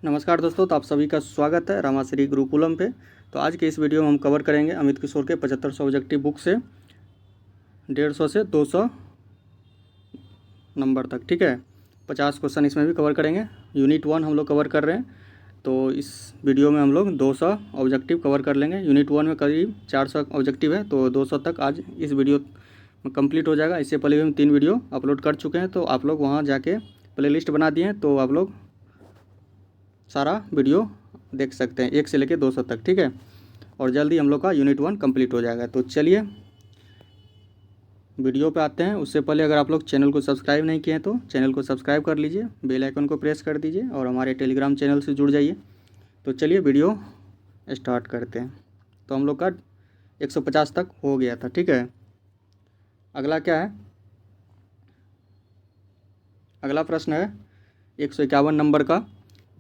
नमस्कार दोस्तों, तो आप सभी का स्वागत है रामाश्री गुरुकुलम पे। तो आज के इस वीडियो में हम कवर करेंगे अमित किशोर के 7500 ऑब्जेक्टिव बुक से 150 से 200 नंबर तक। ठीक है, 50 क्वेश्चन इसमें भी कवर करेंगे। यूनिट 1 हम लोग कवर कर रहे हैं, तो इस वीडियो में हम लोग 200 ऑब्जेक्टिव कवर कर लेंगे। यूनिट 1 में करीब 400 ऑब्जेक्टिव है, तो 200 तक आज इस वीडियो में कंप्लीट हो जाएगा। इससे पहले भी हम 3 वीडियो अपलोड कर चुके हैं, तो आप लोग वहाँ जाके प्लेलिस्ट बना दिए हैं, तो आप लोग सारा वीडियो देख सकते हैं 1 से लेकर 200 तक। ठीक है, और जल्दी हम लोग का यूनिट 1 कंप्लीट हो जाएगा। तो चलिए वीडियो पे आते हैं। उससे पहले अगर आप लोग चैनल को सब्सक्राइब नहीं किए हैं तो चैनल को सब्सक्राइब कर लीजिए, बेल आइकन को प्रेस कर दीजिए और हमारे टेलीग्राम चैनल से जुड़ जाइए। तो चलिए वीडियो स्टार्ट करते हैं। तो हम लोग का 150 तक हो गया था। ठीक है, अगला क्या है, अगला प्रश्न है 151 नंबर का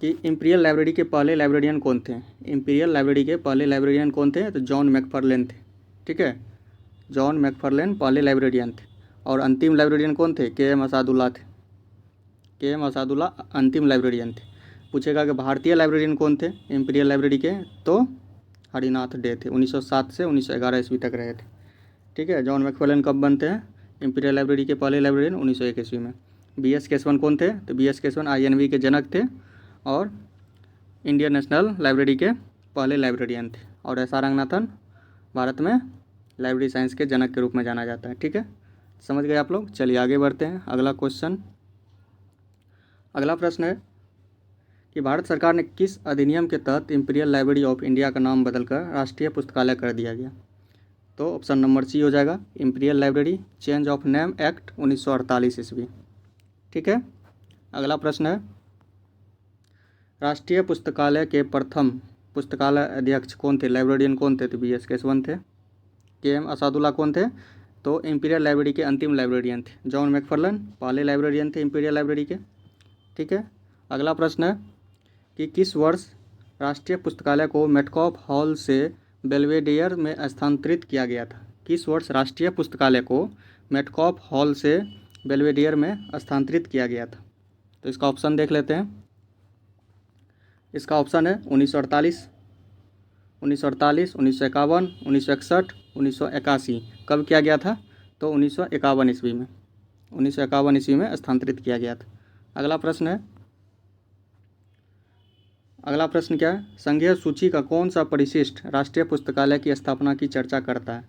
कि इंपीरियल लाइब्रेरी के पहले लाइब्रेरियन कौन थे। इंपीरियल लाइब्रेरी के पहले लाइब्रेरियन कौन थे? तो जॉन मैकफार्लेन थे। ठीक है, जॉन मैकफार्लेन पहले लाइब्रेरियन थे। और अंतिम लाइब्रेरियन कौन थे? के एम असादुल्ला थे। के एम असादुल्ला अंतिम लाइब्रेरियन थे। पूछेगा कि भारतीय लाइब्रेरियन कौन थे इंपीरियल लाइब्रेरी के, तो हरिनाथ डे थे। 1907 से 1911 ईस्वी तक रहे थे। ठीक है, जॉन मैकफार्लेन कब बनते हैं इंपीरियल लाइब्रेरी के पहले लाइब्रेरियन? 1901 ईस्वी में। बी एस केशवन कौन थे? तो बी एस केशवन INV के जनक थे और इंडियन नेशनल लाइब्रेरी के पहले लाइब्रेरियन थे। और एस आर रंगनाथन भारत में लाइब्रेरी साइंस के जनक के रूप में जाना जाता है। ठीक है, समझ गए आप लोग। चलिए आगे बढ़ते हैं। अगला क्वेश्चन, अगला प्रश्न है कि भारत सरकार ने किस अधिनियम के तहत इंपीरियल लाइब्रेरी ऑफ इंडिया का नाम बदलकर राष्ट्रीय पुस्तकालय कर दिया गया? तो ऑप्शन नंबर सी हो जाएगा, imperial library change of name act 1948 ईस्वी। ठीक है, अगला प्रश्न है राष्ट्रीय पुस्तकालय के प्रथम पुस्तकालय अध्यक्ष कौन थे? लाइब्रेरियन कौन थे? तो बी एस केशवन थे। के एम असादुल्ला कौन थे? तो इंपीरियल लाइब्रेरी के अंतिम लाइब्रेरियन थे। जॉन मैकफार्लेन पहले लाइब्रेरियन थे इंपीरियल लाइब्रेरी के। ठीक है, अगला प्रश्न है कि किस वर्ष राष्ट्रीय पुस्तकालय को मेटकॉफ हॉल से बेल्वेडियर में स्थानांतरित किया गया था? किस वर्ष राष्ट्रीय पुस्तकालय को मेटकॉफ हॉल से बेल्वेडियर में स्थानांतरित किया गया था? तो इसका ऑप्शन देख लेते हैं। इसका ऑप्शन है 1948, 1948, 1951, 1961, 1981। कब किया गया था? तो 1951 ईस्वी में। 1951 ईस्वी में स्थानांतरित किया गया था। अगला प्रश्न है, अगला प्रश्न क्या है, संघीय सूची का कौन सा परिशिष्ट राष्ट्रीय पुस्तकालय की स्थापना की चर्चा करता है?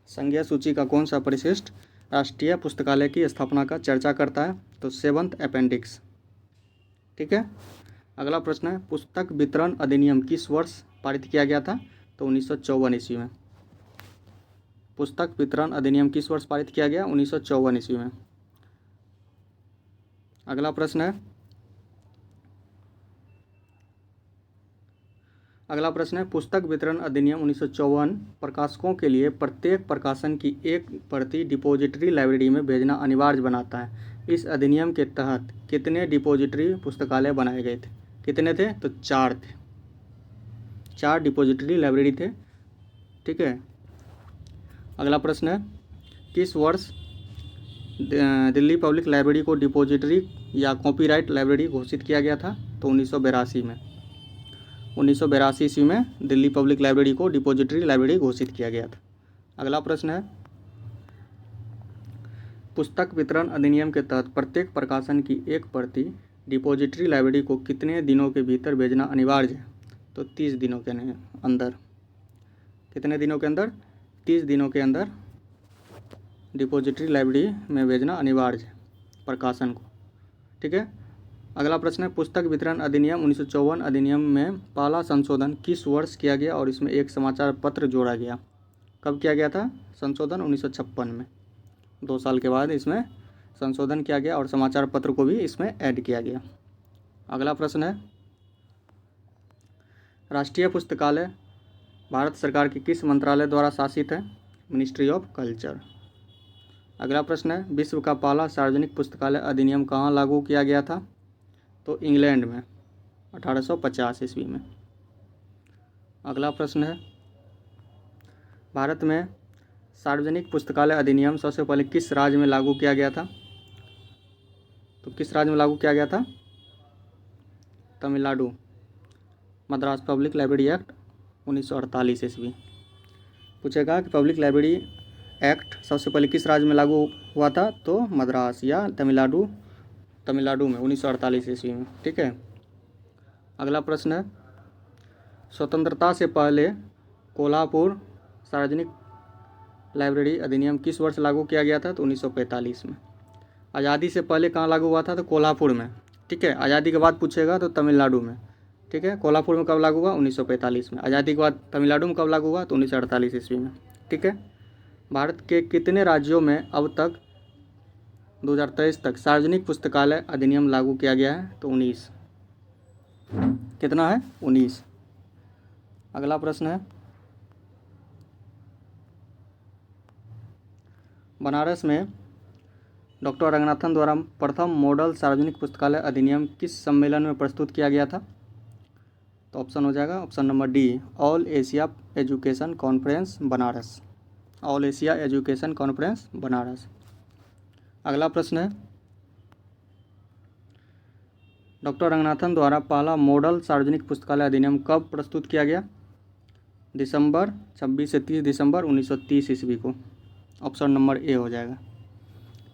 संघीय सूची का कौन सा परिशिष्ट राष्ट्रीय पुस्तकालय की स्थापना का चर्चा करता है? तो 7th अपेंडिक्स। ठीक है, अगला प्रश्न है पुस्तक वितरण अधिनियम किस वर्ष पारित किया गया था? तो 1954 ईस्वी में। पुस्तक वितरण अधिनियम किस वर्ष पारित किया गया? 1954 ईस्वी में। अगला प्रश्न है, अगला प्रश्न है पुस्तक वितरण अधिनियम 1954 प्रकाशकों के लिए प्रत्येक प्रकाशन की एक प्रति डिपॉजिटरी लाइब्रेरी में भेजना अनिवार्य बनाता है। इस अधिनियम के तहत कितने डिपॉजिटरी पुस्तकालय बनाए गए थे? कितने थे? तो 4 थे। 4 डिपॉजिटरी लाइब्रेरी थे। ठीक है, अगला प्रश्न है किस वर्ष दिल्ली पब्लिक लाइब्रेरी को डिपॉजिटरी या कॉपीराइट लाइब्रेरी घोषित किया गया था? तो 1982 में। 1982 ईस्वी में दिल्ली पब्लिक लाइब्रेरी को डिपॉजिटरी लाइब्रेरी घोषित किया गया था। अगला प्रश्न है पुस्तक वितरण अधिनियम के तहत प्रत्येक प्रकाशन की एक प्रति डिपॉजिटरी लाइब्रेरी को कितने दिनों के भीतर भेजना अनिवार्य है? तो 30 दिनों के अंदर। कितने दिनों के अंदर? 30 दिनों के अंदर डिपॉजिटरी लाइब्रेरी में भेजना अनिवार्य है प्रकाशन को। ठीक है, अगला प्रश्न है पुस्तक वितरण अधिनियम 1954 अधिनियम में पहला संशोधन किस वर्ष किया गया और इसमें एक समाचार पत्र जोड़ा गया? कब किया गया था संशोधन? 1956 में। 2 साल के बाद इसमें संशोधन किया गया और समाचार पत्र को भी इसमें ऐड किया गया। अगला प्रश्न है राष्ट्रीय पुस्तकालय भारत सरकार के किस मंत्रालय द्वारा शासित है? Ministry of culture. अगला प्रश्न है विश्व का पहला सार्वजनिक पुस्तकालय अधिनियम कहाँ लागू किया गया था? तो इंग्लैंड में 1850 ईस्वी में। अगला प्रश्न है भारत में सार्वजनिक पुस्तकालय अधिनियम सबसे पहले किस राज्य में लागू किया गया था? तो किस राज्य में लागू किया गया था? Tamil Nadu, Madras public library act 1948 ईस्वी। पूछेगा कि पब्लिक लाइब्रेरी एक्ट सबसे पहले किस राज्य में लागू हुआ था, तो मद्रास या तमिलनाडु में 1948 ईस्वी में। ठीक है। अगला प्रश्न है, स्वतंत्रता से पहले कोल्हापुर सार्वजनिक लाइब्रेरी अधिनियम किस वर्ष लागू किया गया था, तो 1945 में। आज़ादी से पहले कहाँ लागू हुआ था, तो कोल्हापुर में। ठीक है। आज़ादी के बाद पूछेगा तो तमिलनाडु में। ठीक है। कोल्हापुर में कब लागू हुआ, 1945 में। आज़ादी के बाद तमिलनाडु में कब लागू हुआ, तो 1948 ईस्वी में। ठीक है। भारत के कितने राज्यों में अब तक 2023 तक सार्वजनिक पुस्तकालय अधिनियम लागू किया गया है, तो 19। कितना है, 19। अगला प्रश्न है, बनारस में डॉक्टर रंगनाथन द्वारा प्रथम मॉडल सार्वजनिक पुस्तकालय अधिनियम किस सम्मेलन में प्रस्तुत किया गया था, तो ऑप्शन हो जाएगा option number D, all Asia education conference Banaras. All Asia education conference Banaras. अगला प्रश्न है, डॉक्टर रंगनाथन द्वारा पहला मॉडल सार्वजनिक पुस्तकालय अधिनियम कब प्रस्तुत किया गया, दिसंबर 26 से 30 दिसंबर 1930 ईस्वी को। ऑप्शन नंबर ए हो जाएगा।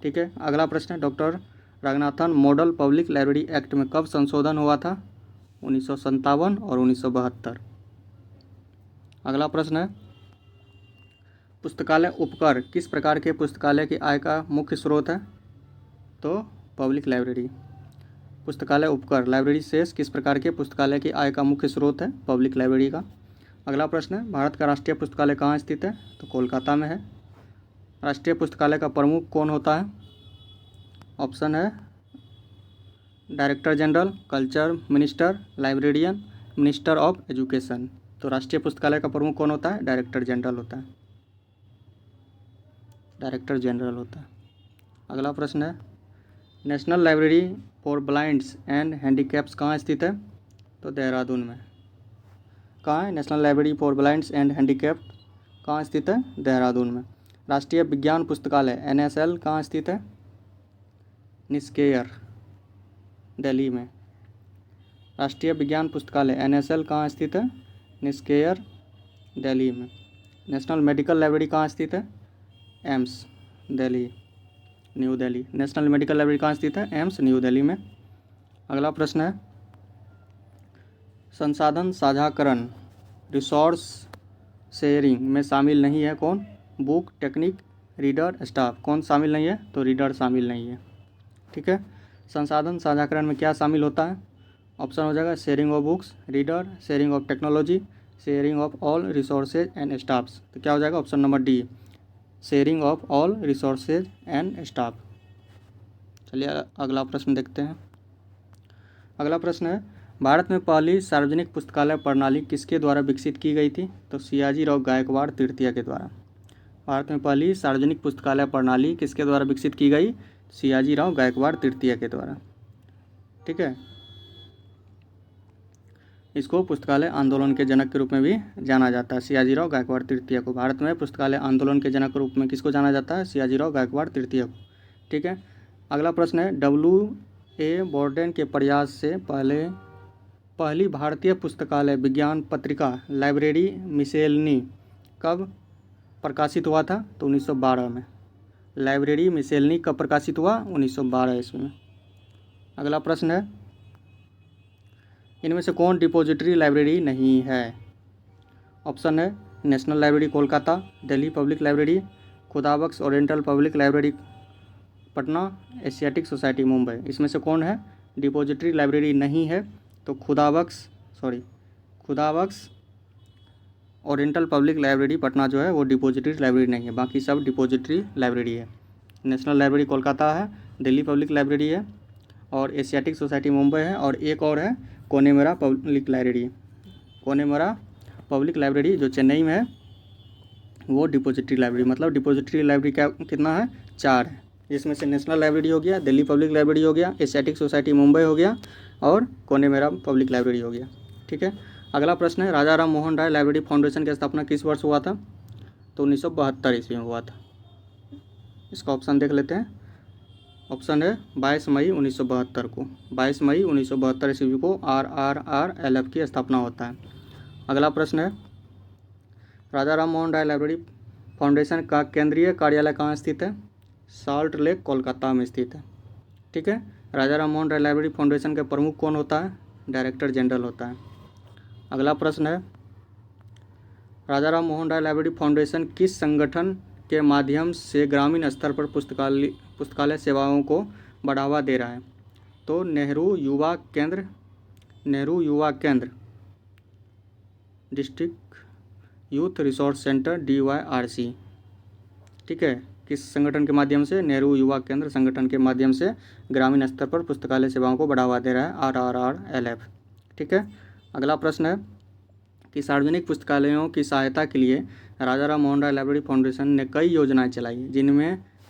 ठीक है। अगला प्रश्न है, doctor Ranganathan model public library act में कब संशोधन हुआ था, 1957 और 1972। अगला प्रश्न है, पुस्तकालय उपकर किस प्रकार के पुस्तकालय की आय का मुख्य स्रोत है, तो पब्लिक लाइब्रेरी। पुस्तकालय उपकर लाइब्रेरी शेष किस प्रकार के पुस्तकालय की आय का मुख्य स्रोत है, पब्लिक लाइब्रेरी का। अगला प्रश्न है, भारत का राष्ट्रीय पुस्तकालय कहाँ स्थित है, तो कोलकाता में है। राष्ट्रीय पुस्तकालय का प्रमुख कौन होता है, ऑप्शन है director general, culture minister, librarian, minister of education. तो राष्ट्रीय पुस्तकालय का प्रमुख कौन होता है, डायरेक्टर जनरल होता है। डायरेक्टर जनरल होता है। अगला प्रश्न है, national library for blinds and handicaps कहाँ स्थित है, तो देहरादून में। कहाँ है national library for blinds and handicapped, कहाँ स्थित है, देहरादून में। राष्ट्रीय विज्ञान पुस्तकालय NSL कहाँ स्थित है, निस्केयर, दिल्ली में। राष्ट्रीय विज्ञान पुस्तकालय NSL कहाँ स्थित है, निस्केयर, दिल्ली में। नेशनल मेडिकल लाइब्रेरी कहाँ स्थित है, AIIMS, Delhi, new Delhi. National medical library कहाँ स्थित है, एम्स, न्यू दिल्ली में। अगला प्रश्न है, संसाधन साझाकरण रिसोर्स शेयरिंग में शामिल नहीं है कौन, बुक, टेक्निक, रीडर, स्टाफ। कौन शामिल नहीं है, तो रीडर शामिल नहीं है। ठीक है। संसाधन साझाकरण में क्या शामिल होता है, ऑप्शन हो जाएगा sharing of books, reader, sharing of technology, sharing of all resources and staffs. तो क्या हो जाएगा option number D, sharing of all resources and staff. चलिए अगला प्रश्न देखते हैं। अगला प्रश्न है, भारत में पहली सार्वजनिक पुस्तकालय प्रणाली किसके द्वारा विकसित की गई थी, तो सियाजीराव गायकवाड़ तृतीय के द्वारा। भारत में पहली सार्वजनिक पुस्तकालय प्रणाली किसके द्वारा विकसित की गई, सियाजीराव गायकवाड़ तृतीय के द्वारा। ठीक है। इसको पुस्तकालय आंदोलन के जनक के रूप में भी जाना जाता है, सियाजीराव गायकवाड़ तृतीय को। भारत में पुस्तकालय आंदोलन के जनक के रूप में किसको जाना जाता है, सियाजीराव गायकवाड़ तृतीय को। ठीक है। अगला प्रश्न है, W.A. बोर्डेन के प्रयास से पहली भारतीय पुस्तकालय विज्ञान पत्रिका लाइब्रेरी मिसेलनी कब प्रकाशित हुआ था, तो 1912 में। लाइब्रेरी मिसेलनी कब प्रकाशित हुआ, 1912 ईस्वी में। अगला प्रश्न है, इनमें से कौन डिपॉजिटरी लाइब्रेरी नहीं है, ऑप्शन है national library Kolkata, Delhi public library, Khudabakhsh oriental public library Patna, Asiatic society Mumbai. इसमें से कौन है डिपॉजिटरी लाइब्रेरी नहीं है, तो Khudabakhsh oriental public library Patna जो है वो डिपॉजिटरी लाइब्रेरी नहीं है, बाकी सब डिपॉजिटरी लाइब्रेरी है। नेशनल लाइब्रेरी कोलकाता है, दिल्ली पब्लिक लाइब्रेरी है, और एशियाटिक सोसाइटी मुंबई है, और एक और है कोनेमरा पब्लिक लाइब्रेरी। कोनेमरा पब्लिक लाइब्रेरी जो चेन्नई में है वो डिपॉजिटरी लाइब्रेरी, मतलब डिपॉजिटरी लाइब्रेरी क्या कितना है, 4 है। जिसमें से नेशनल लाइब्रेरी हो गया, दिल्ली पब्लिक लाइब्रेरी हो गया, एशियाटिक सोसाइटी मुंबई हो गया, और कोनेमेरा पब्लिक लाइब्रेरी हो गया। ठीक है। अगला प्रश्न है, राजा राम मोहन राय लाइब्रेरी फाउंडेशन की स्थापना किस वर्ष हुआ था, तो 1972 ईस्वी में हुआ था। इसका ऑप्शन देख लेते हैं, ऑप्शन है 22 मई 1972 को, 22 मई 1972 ईस्वी को RRRLF की स्थापना होता है। अगला प्रश्न है राजा राम मोहन राय लाइब्रेरी फाउंडेशन का केंद्रीय कार्यालय कहाँ स्थित है? सॉल्ट लेक कोलकाता में स्थित है। ठीक है। राजा राम मोहन राय लाइब्रेरी फाउंडेशन के प्रमुख कौन होता है? डायरेक्टर जनरल होता है। अगला प्रश्न है राजा राम मोहन राय लाइब्रेरी फाउंडेशन किस संगठन के माध्यम से ग्रामीण स्तर पर पुस्तकालय सेवाओं को बढ़ावा दे रहा है? तो नेहरू युवा केंद्र district youth resource centre DYRC। ठीक है। किस संगठन के माध्यम से? नेहरू युवा केंद्र संगठन के माध्यम से ग्रामीण स्तर पर पुस्तकालय सेवाओं को बढ़ावा दे रहा है RRRLF। ठीक है। अगला प्रश्न है कि सार्वजनिक पुस्तकालयों की सहायता के लिए राजा राम मोहन राय लाइब्रेरी फाउंडेशन ने कई योजनाएं चलाई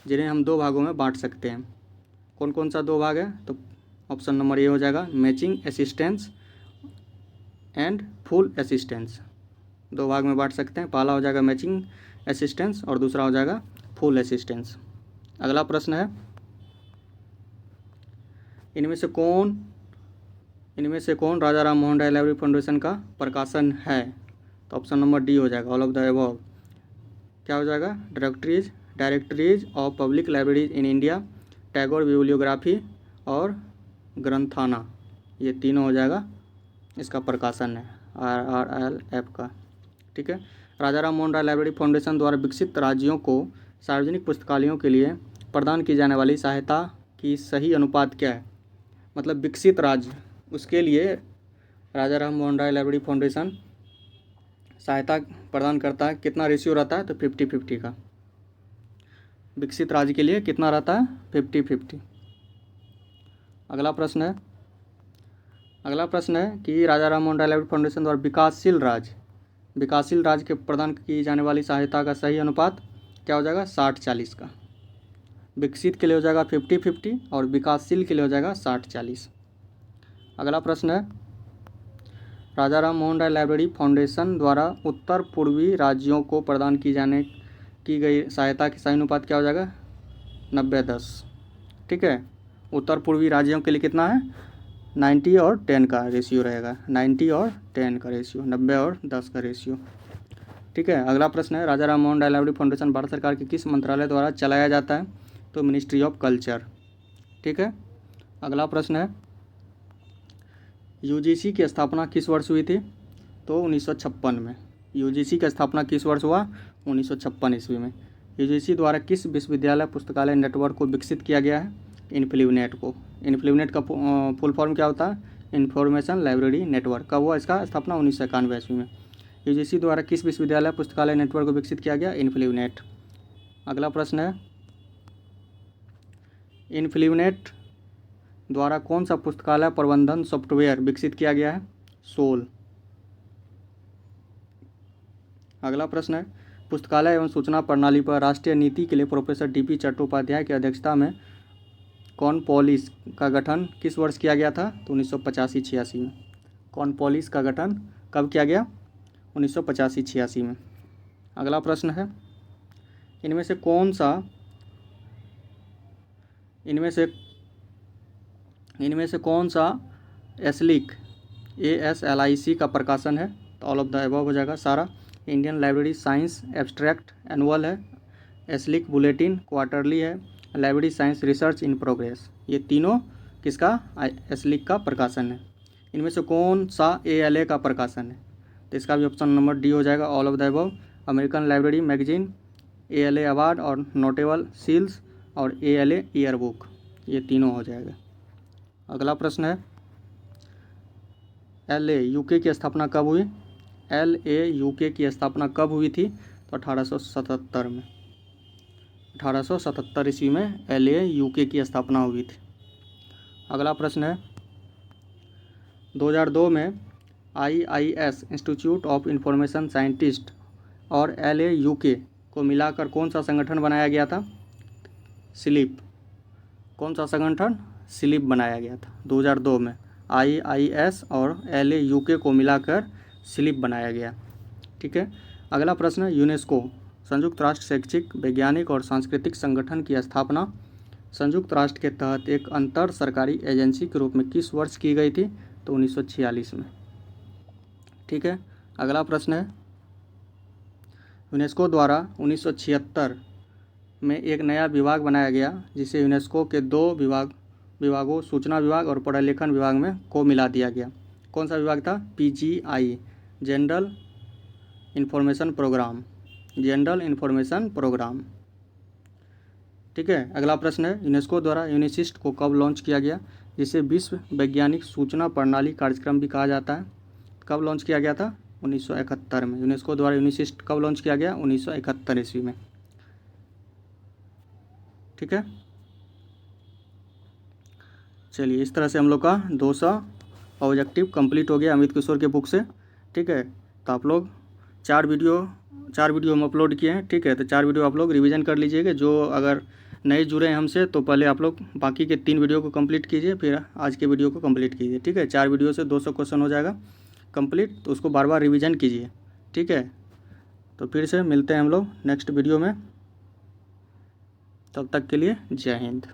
जिन्हें हम 2 भागों में बांट सकते हैं। कौन कौन सा 2 भाग है? तो ऑप्शन नंबर ए हो जाएगा matching assistance and full assistance. 2 भाग में बांट सकते हैं। पहला हो जाएगा मैचिंग असिस्टेंस और दूसरा हो जाएगा फुल असिस्टेंस। अगला प्रश्न है इनमें से कौन राजा राम मोहन राय लाइब्रेरी फाउंडेशन का प्रकाशन है? तो ऑप्शन नंबर डी हो जाएगा ऑल ऑफ द अबव। क्या हो जाएगा? Directories of public libraries in India, Tagore bibliography और ग्रंथाना, ये तीनों हो जाएगा इसका प्रकाशन है RRRLF का। ठीक है। राजा राम मोहन राय लाइब्रेरी फाउंडेशन द्वारा विकसित राज्यों को सार्वजनिक पुस्तकालयों के लिए प्रदान की जाने वाली सहायता की सही अनुपात क्या है? मतलब विकसित राज्य, उसके लिए राजा राम मोहन राय लाइब्रेरी फाउंडेशन सहायता प्रदान करता है। कितना रेशियो रहता है? तो 50-50 का। विकसित राज्य के लिए कितना रहता है? 50-50। अगला प्रश्न है कि राजा राम मोहन राय लाइब्रेरी फाउंडेशन द्वारा विकासशील राज्य के प्रदान की जाने वाली सहायता का सही अनुपात क्या हो जाएगा? 60-40 का। विकसित के लिए हो जाएगा 50-50 और विकासशील के लिए हो जाएगा 60-40। अगला प्रश्न है राजा राम मोहन राय लाइब्रेरी फाउंडेशन द्वारा उत्तर पूर्वी राज्यों को प्रदान की गई सहायता की सही अनुपात क्या हो जाएगा? 90-10। ठीक है। उत्तर पूर्वी राज्यों के लिए कितना है? 90 और 10 का रेशियो रहेगा। 90 और 10 का रेशियो, 90 और 10 का रेशियो। ठीक है। अगला प्रश्न है राजा राम मोहन राय लाइब्रेरी फाउंडेशन भारत सरकार के किस मंत्रालय द्वारा चलाया जाता है? तो मिनिस्ट्री ऑफ कल्चर। ठीक है। अगला प्रश्न है UGC की स्थापना किस वर्ष हुई थी? तो 1956 में। UGC की स्थापना किस वर्ष हुआ? 1956 ईस्वी में। UGC द्वारा किस विश्वविद्यालय पुस्तकालय नेटवर्क को विकसित किया गया है? इन्फ्लूनेट को। इन्फ्लूनेट का फुल फॉर्म क्या होता है? Information library network. कब हुआ इसका स्थापना? 1991 ईस्वी में। UGC द्वारा किस विश्वविद्यालय पुस्तकालय नेटवर्क को विकसित किया गया? इन्फ्लूनेट। अगला प्रश्न है इन्फ्लूनेट द्वारा कौन सा पुस्तकालय प्रबंधन सॉफ्टवेयर विकसित किया गया है? सोल। अगला प्रश्न है पुस्तकालय एवं सूचना प्रणाली पर राष्ट्रीय नीति के लिए प्रोफेसर DP चट्टोपाध्याय की अध्यक्षता में कॉनपॉलिस का गठन किस वर्ष किया गया था? तो 1985-86 में। कॉनपॉलिस का गठन कब किया गया? 1985-86 में। अगला प्रश्न है इनमें से कौन सा एस्लिक ASLIC का प्रकाशन है? तो ऑल ऑफ द अबव हो जाएगा सारा। Indian library science abstract annual है, एस्लिक बुलेटिन क्वार्टरली है, library science research in progress, ये तीनों किसका? एस्लिक का प्रकाशन है। इनमें से कौन सा ALA का प्रकाशन है? तो इसका भी ऑप्शन नंबर डी हो जाएगा all of the above. American library magazine, ALA award और नोटेबल सील्स और ALA ईयर बुक, ये तीनों हो जाएगा। अगला प्रश्न है LA UK की स्थापना कब हुई? LA UK की स्थापना कब हुई थी? तो 1877 में। 1877 ईस्वी में LA UK की स्थापना हुई थी। अगला प्रश्न है 2002 में IIS institute of information scientist और LA UK को मिलाकर कौन सा संगठन बनाया गया था? स्लिप। कौन सा संगठन? स्लिप बनाया गया था 2002 में। IIS और LA UK को मिलाकर स्लिप बनाया गया। ठीक है। अगला प्रश्न यूनेस्को संयुक्त राष्ट्र शैक्षिक वैज्ञानिक और सांस्कृतिक संगठन की स्थापना संयुक्त राष्ट्र के तहत एक अंतर सरकारी एजेंसी के रूप में किस वर्ष की गई थी? तो 1946 में। ठीक है, अगला प्रश्न है, यूनेस्को द्वारा 1976 में एक नया विभाग बनाया गया जिसे यूनेस्को के दो विभागों सूचना विभाग और पढ़ालेखन विभाग में को मिला दिया गया। कौन सा विभाग था? PGI, general information programme, general information programme. ठीक है, अगला प्रश्न है, यूनेस्को द्वारा यूनिसिस्ट को कब लॉन्च किया गया, जिसे विश्व वैज्ञानिक सूचना प्रणाली कार्यक्रम भी कहा जाता है? कब लॉन्च किया गया था? 1971 में। यूनेस्को द्वारा यूनिसिस्ट कब लॉन्च किया गया? 1971 ईस्वी में। ठीक है, चलिए इस तरह से हम लोग का 200 ऑब्जेक्टिव कंप्लीट हो गया अमित किशोर के बुक से। ठीक है, तो आप लोग 4 वीडियो हम अपलोड किए हैं। ठीक है, तो 4 वीडियो आप लोग रिवीजन कर लीजिएगा। जो अगर नए जुड़े हैं हमसे तो पहले आप लोग बाकी के 3 वीडियो को कंप्लीट कीजिए, फिर आज के वीडियो को कंप्लीट कीजिए। ठीक है, 4 वीडियो से 200 क्वेश्चन हो जाएगा कंप्लीट, तो उसको बार बार रिवीजन कीजिए। ठीक है, तो फिर से मिलते हैं हम लोग नेक्स्ट वीडियो में, तब तक के लिए जय हिंद।